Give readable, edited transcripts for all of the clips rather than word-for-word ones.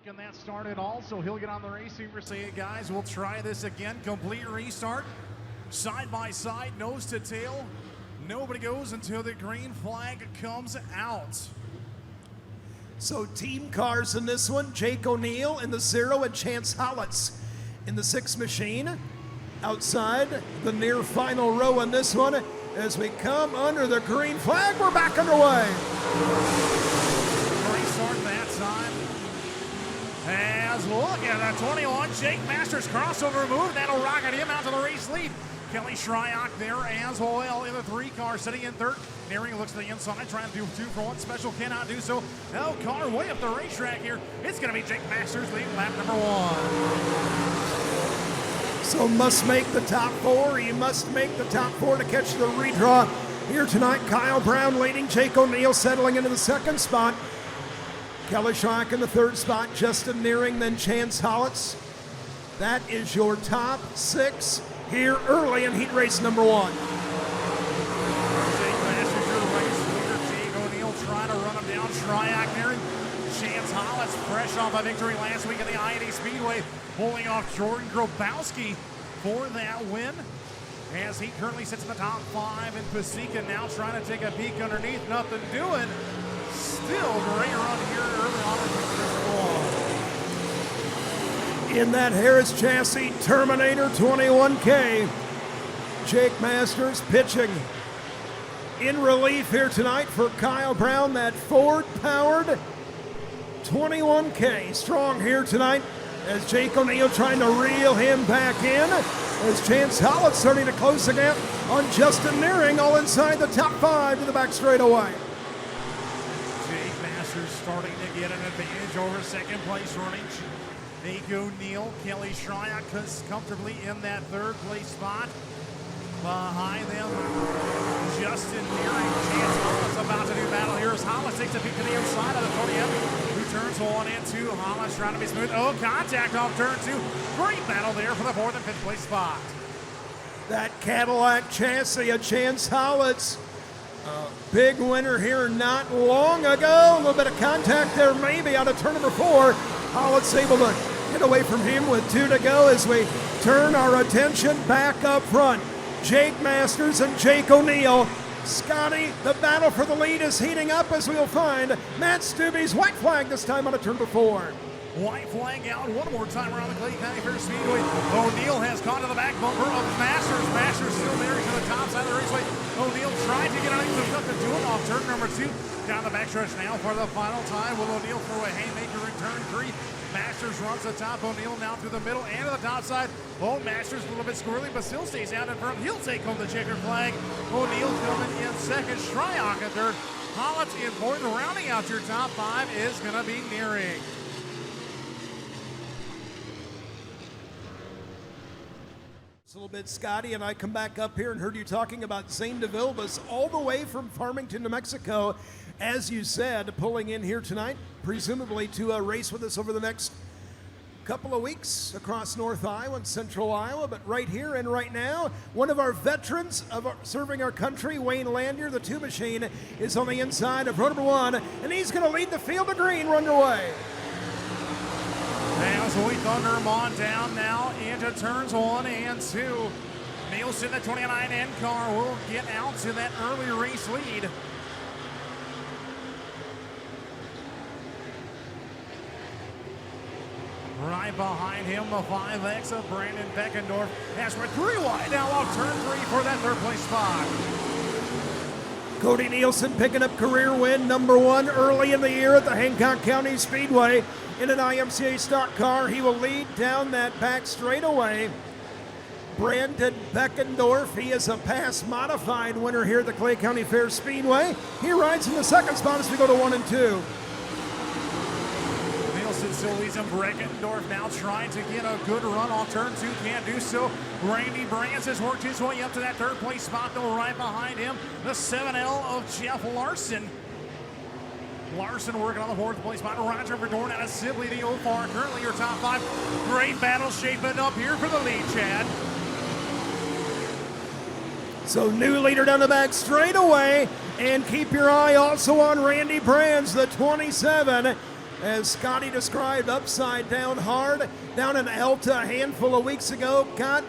making that start at all, so he'll get on the receiver, say, hey guys, we'll try this again. Complete restart, side by side, nose to tail. Nobody goes until the green flag comes out. So team cars in this one, Jake O'Neill in the 0 and Chance Hollitz in the 6 machine. Outside the near final row in this one, as we come under the green flag, we're back underway. Restart that time. As look at that 21, Jake Masters crossover move. That'll rocket him out to the race lead. Kelly Shryock there as well in the 3 car, sitting in third. Nearing looks to the inside, trying to do 2 for 1 special, cannot do so. No car way up the racetrack here. It's going to be Jake Masters leading lap number 1. So must make the top 4. He must make the top 4 to catch the redraw here tonight. Kyle Brown leading, Jake O'Neill settling into the 2nd spot. Kelly Shryock in the 3rd spot, Justin Nearing, then Chance Hollitz. That is your top 6 here early in heat race number 1. Jake Masters, your race leader. Jake O'Neill trying to run him down. Shryock there. Chance Hollitz, fresh off a victory last week at the IMCA Speedway, pulling off Jordan Grabowski for that win. As he currently sits in the top 5 in Pasica, now trying to take a peek underneath. Nothing doing. Still great run here early on in that Harris chassis Terminator 21K. Jake Masters pitching in relief here tonight for Kyle Brown, that Ford-powered 21K. Strong here tonight as Jake O'Neill trying to reel him back in, as Chance Hollitz starting to close the gap on Justin Nearing, all inside the top 5 to the back straightaway. Jake Masters starting to get an advantage over 2nd place running Jake O'Neill. Kelly Shryock comfortably in that 3rd place spot. Behind them, Justin Nearing. Chance Hollitz about to do battle here as Hollitz takes a peek to the inside of the 20th. Who turns 1 and 2. Hollitz trying to be smooth. Oh, contact off turn 2. Great battle there for the 4th and 5th place spot. That Cadillac chassis of Chance Hollitz. Big winner here not long ago. A little bit of contact there maybe out of turn number 4. Hollitz able to get away from him with 2 to go as we turn our attention back up front. Jake Masters and Jake O'Neill. Scotty, the battle for the lead is heating up as we'll find Matt Stubbe's white flag this time on a turn before. White flag out one more time around the Clay County Speedway. O'Neill has caught to the back bumper of Masters. Masters still there to the top side of the raceway. O'Neill trying to get underneath, but to do it off turn number 2. Down the backstretch now for the final time. Will O'Neill throw a haymaker in turn 3? Masters runs the top. O'Neill now through the middle and to the top side. Oh, Masters a little bit squirrely, but still stays out in front. He'll take home the checkered flag. O'Neill coming in 2nd. Shryock in 3rd. Hollitz in 4th. Rounding out your top 5 is going to be Nearing. A little bit, Scotty, and I come back up here and heard you talking about Zane DeVilbiss all the way from Farmington, New Mexico, as you said, pulling in here tonight, presumably to race with us over the next couple of weeks across North Iowa and Central Iowa, but right here and right now, one of our veterans of serving our country, Wayne Landier, the 2 machine, is on the inside of row number 1, and he's going to lead the field of green. We're underway. As we thunder him on down now into turns 1 and 2. Nielsen, the 29N car, will get out to that early race lead. Right behind him, the 5X of Brandon Beckendorf. As we're 3 wide now off turn 3 for that 3rd place spot. Cody Nielsen picking up career win number 1 early in the year at the Hancock County Speedway. In an IMCA Stock Car, he will lead down that back straightaway. Brandon Beckendorf, he is a past modified winner here at the Clay County Fair Speedway. He rides in the 2nd spot as we go to 1 and 2. Nielsen still leads him. Beckendorf now trying to get a good run on turn 2, can't do so. Randy Brands has worked his way up to that 3rd place spot, though right behind him, the 7L of Jeff Larson. Larson working on the 4th place spot. Roger Verdorn out of Sibley, the OFAR, currently your top 5. Great battle shaping up here for the lead, Chad. So new leader down the back straight away, and keep your eye also on Randy Brands, the 27. as Scotty described, upside down hard, down in Alta a handful of weeks ago. Got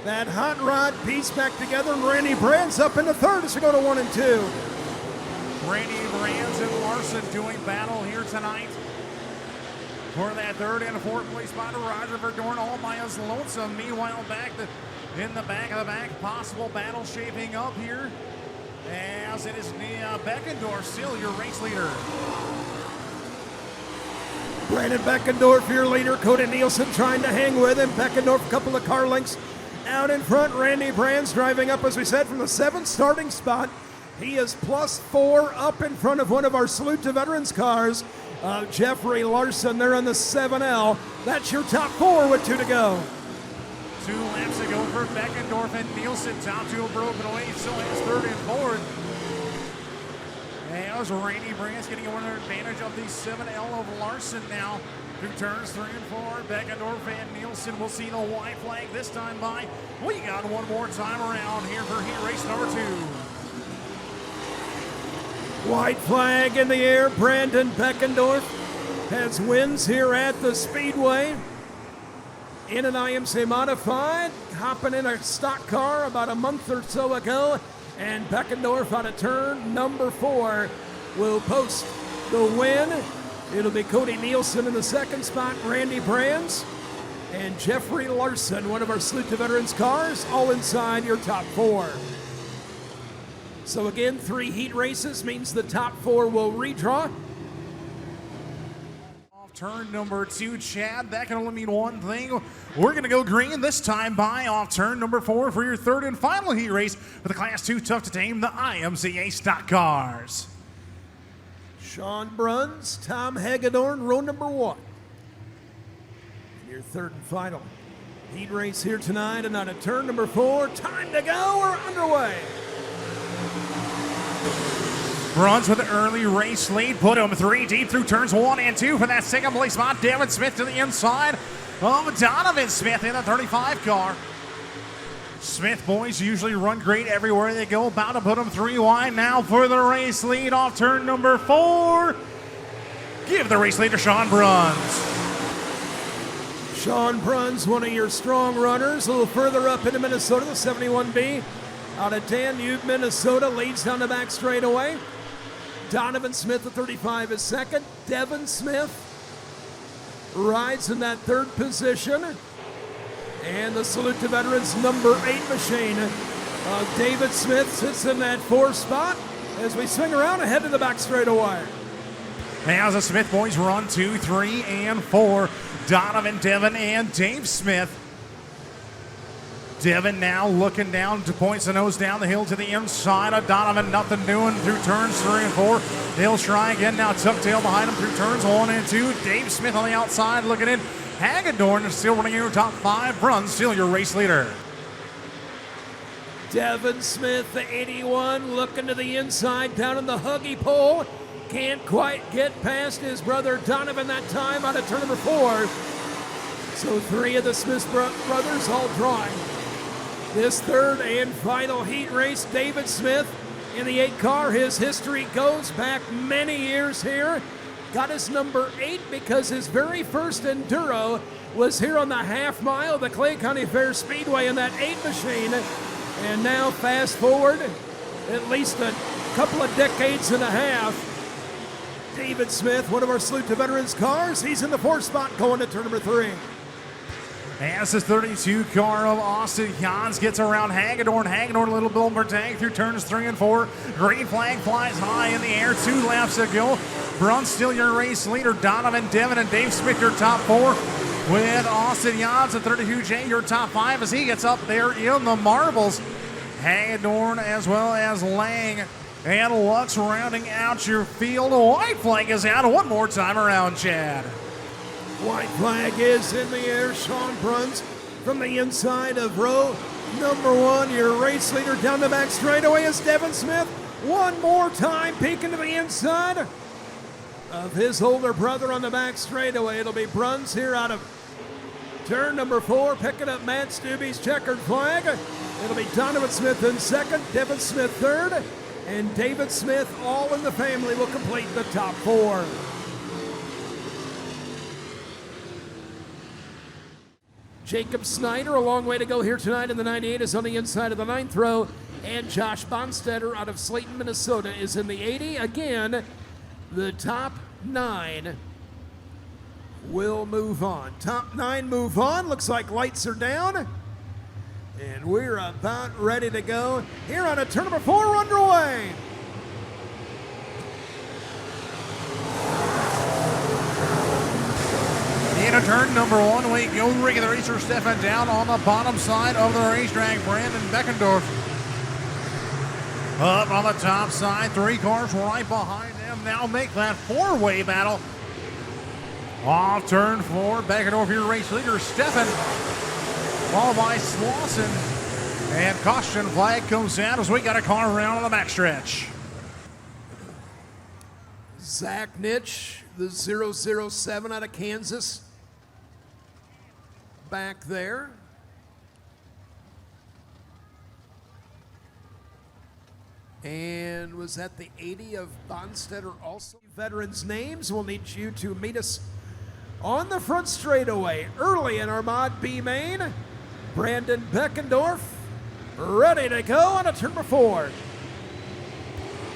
that hot rod piece back together, and Randy Brands up in the third as we go to 1 and 2. Randy Brands and Larson doing battle here tonight for that third and fourth place spot. Roger Verdorn all by his lonesome. Meanwhile, in the back of the pack, possible battle shaping up here as it is Beckendorf still your race leader. Brandon Beckendorf, your leader. Cody Nielsen trying to hang with him. Beckendorf, a couple of car lengths out in front. Randy Brands driving up, as we said, from the 7th starting spot. He is +4 up in front of one of our Salute to Veterans cars, Jeffrey Larson there on the 7L. That's your top 4 with 2 to go. 2 laps to go for Beckendorf and Nielsen. Top 2 have broken away. He still has third and fourth. As Randy Brands getting another advantage of the 7L of Larson now. Through turns 3 and 4. Beckendorf and Nielsen will see the white flag this time by. We got one more time around here for heat race number 2. White flag in the air. Brandon Beckendorf has wins here at the Speedway. In an IMCA modified, hopping in a stock car about a month or so ago. And Beckendorf on a turn number 4 will post the win. It'll be Cody Nielsen in the 2nd spot, Randy Brands, and Jeffrey Larson, one of our Salute to Veterans cars, all inside your top 4. So again, 3 heat races means the top 4 will redraw. Off turn number 2, Chad, that can only mean one thing. We're going to go green this time by off turn number 4 for your 3rd and final heat race for the Class 2 Tough to Tame, the IMCA Stock Cars. Sean Bruns, Tom Hagedorn, row number 1. Your 3rd and final heat race here tonight, and on a turn number 4, time to go, we're underway. Bruns with an early race lead, put him 3 deep through turns 1 and 2 for that 2nd place spot. Devin Smith to the inside of Donovan Smith in the 35 car. Smith boys usually run great everywhere they go. About to put them 3 wide now for the race lead off turn number 4. Give the race leader Sean Bruns. Sean Bruns, one of your strong runners, a little further up into Minnesota, the 71B. Out of Danube, Minnesota, leads down the back straightaway. Donovan Smith, the 35, is 2nd. Devin Smith rides in that 3rd position. And the Salute to Veterans number 8 machine. David Smith sits in that 4th spot as we swing around ahead to the back straightaway. As the Smith boys run 2, 3, and 4. Donovan, Devin, and Dave Smith. Devin now looking down to points the nose down the hill to the inside of Donovan. Nothing doing through turns 3 and 4. He'll try again now. Tuck tail behind him through turns 1 and 2. Dave Smith on the outside looking in. Hagedorn is still running in your top 5. Bruns still your race leader. Devin Smith, the 81, looking to the inside down in the huggy pole. Can't quite get past his brother Donovan that time on a turn number 4. So 3 of the Smith brothers all drawing this 3rd and final heat race. David Smith in the 8 car. His history goes back many years here. Got his number 8 because his very first enduro was here on the half mile of the Clay County Speedway in that 8 machine. And now fast forward at least a couple of decades and a half. David Smith, one of our Salute to Veterans cars, he's in the 4th spot going to turn number 3. As this 32 car of Austin Jans gets around Hagedorn. Hagedorn a little bit more tank through turns 3 and 4. Green flag flies high in the air. 2 laps to go. Bruns still your race leader. Donovan, Devin, and Dave Smith your top 4. With Austin Jans at 32J your top 5 as he gets up there in the marbles. Hagedorn as well as Lang and Lux rounding out your field. White flag is out one more time around, Chad. White flag is in the air. Sean Bruns from the inside of row number 1. Your race leader down the back straightaway is Devin Smith. One more time peeking to the inside of his older brother on the back straightaway. It'll be Bruns here out of turn number 4, picking up Matt Stubbe's checkered flag. It'll be Donovan Smith in 2nd, Devin Smith 3rd, and David Smith all in the family will complete the top 4. Jacob Snyder, a long way to go here tonight in the 98, is on the inside of the 9th row. And Josh Bonstetter out of Slayton, Minnesota is in the 80. Again, the top 9 will move on. Top 9 move on. Looks like lights are down. And we're about ready to go here on a turn number 4 underway. In turn number 1, we go regular racer Stefan down on the bottom side of the racetrack. Brandon Beckendorf up on the top side. 3 cars right behind them. Now make that 4-way battle. Off turn 4, Beckendorf, your race leader, Stefan, followed by Slauson. And caution flag comes out as we got a car around on the backstretch. Zach Nitch, the 007 out of Kansas, back there. And was that the 80 of Bonstetter also? Veterans' names. We'll need you to meet us on the front straightaway early in our Mod B main. Brandon Beckendorf ready to go on a turn number 4.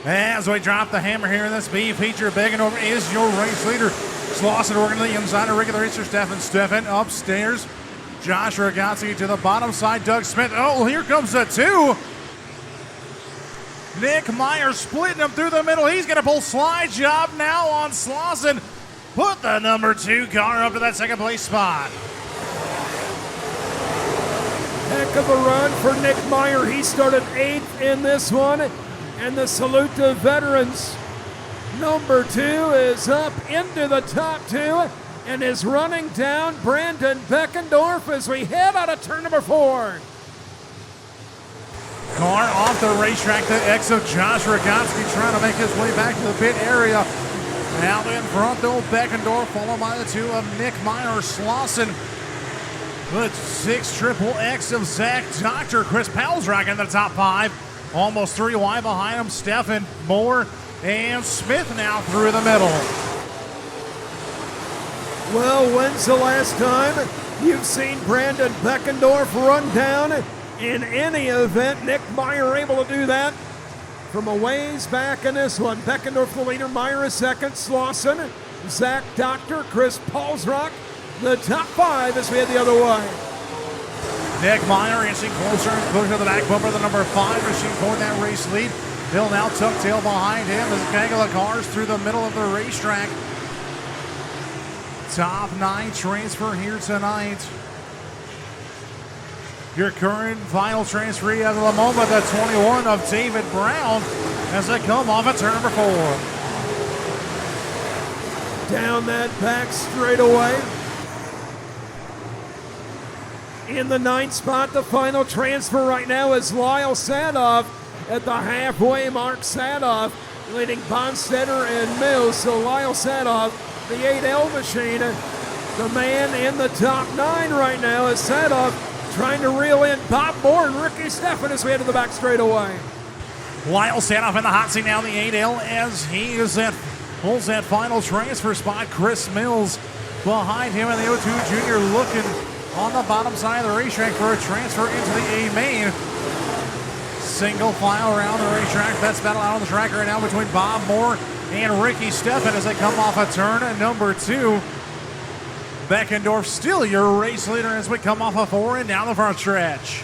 As we drop the hammer here in this B feature, Beckendorf is your race leader. Slauson working to the inside of regular racer Stefan upstairs. Josh Ragazzi to the bottom side. Doug Smith. Oh, here comes the 2. Nick Meyer splitting him through the middle. He's going to pull slide job now on Slauson. Put the number 2 car up to that second place spot. Heck of a run for Nick Meyer. He started 8th in this one. And the salute to veterans. Number 2 is up into the top 2 and is running down Brandon Beckendorf as we head out of turn number 4. Car off the racetrack, the X of Josh Rogowski trying to make his way back to the pit area. Out in front though, Beckendorf, followed by the 2 of Nick Meyer. Slauson. The 6 triple X of Zach Dr. Chris Palsrock in the top 5. Almost 3 wide behind him. Stefan, Moore, and Smith now through the middle. Well, when's the last time you've seen Brandon Beckendorf run down in any event? Nick Meyer able to do that from a ways back in this one. Beckendorf the leader, Meyer is second, Slauson, Zach Doctor, Chris Palsrock, the top 5 as we head the other way. Nick Meyer inching closer and closer to the back bumper, the number 5 machine for that race lead. He'll now tuck tail behind him as gang of the cars through the middle of the racetrack. Top 9 transfer here tonight. Your current final transferee as of the moment, the 21 of David Brown, as they come off at turn number 4. Down that back straightaway. In the 9th spot, the final transfer right now is Lyle Sadoff at the halfway mark. Sadoff leading Bonstetter and Mills. So Lyle Sadoff, the 8L machine, the man in the top 9 right now is Sadoff trying to reel in Bob Moore and Ricky Stefan as we head to the back straightaway. Lyle Sadoff in the hot seat now in the 8L as he is pulls that final transfer spot. Chris Mills behind him in the 02 junior looking on the bottom side of the racetrack for a transfer into the A main. Single file around the racetrack. Best battle out on the track right now between Bob Moore and Ricky Stefan as they come off a turn at number 2. Beckendorf still your race leader as we come off a 4 and down the front stretch.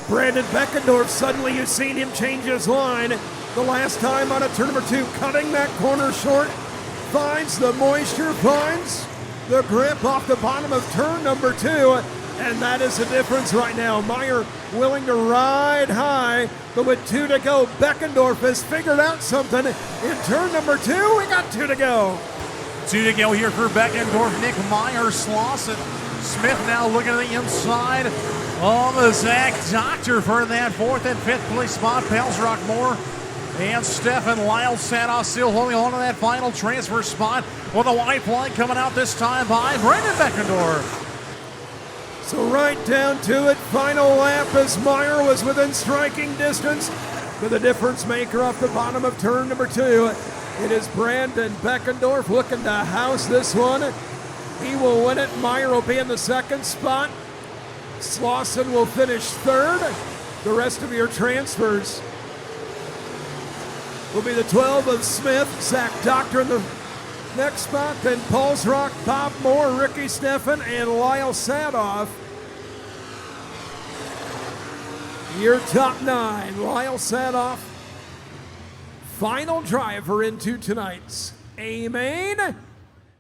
Brandon Beckendorf, suddenly you've seen him change his line. The last time on a turn number 2, cutting that corner short, finds the moisture, finds the grip off the bottom of turn number 2, and that is the difference right now. Meyer willing to ride high, but with 2 to go, Beckendorf has figured out something. In turn number 2, we got 2 to go. 2 to go here for Beckendorf. Nick Meyer, Slauson, Smith now looking at the inside of Zach Doctor for that 4th and 5th place spot. Palsrock, Moore, and Stefan. Lyle Sadoff still holding on to that final transfer spot with a white flag coming out this time by Brandon Beckendorf. So right down to it, final lap as Meyer was within striking distance. But the difference maker off the bottom of turn number 2, it is Brandon Beckendorf looking to house this one. He will win it. Meyer will be in the 2nd spot. Slauson will finish third. The rest of your transfers will be the 12 of Smith, Zach Doctor in the next spot, then Paul's Rock, Bob Moore, Ricky Steffen, and Lyle Sadoff. Your top 9, Lyle Sadoff, final driver into tonight's A-Main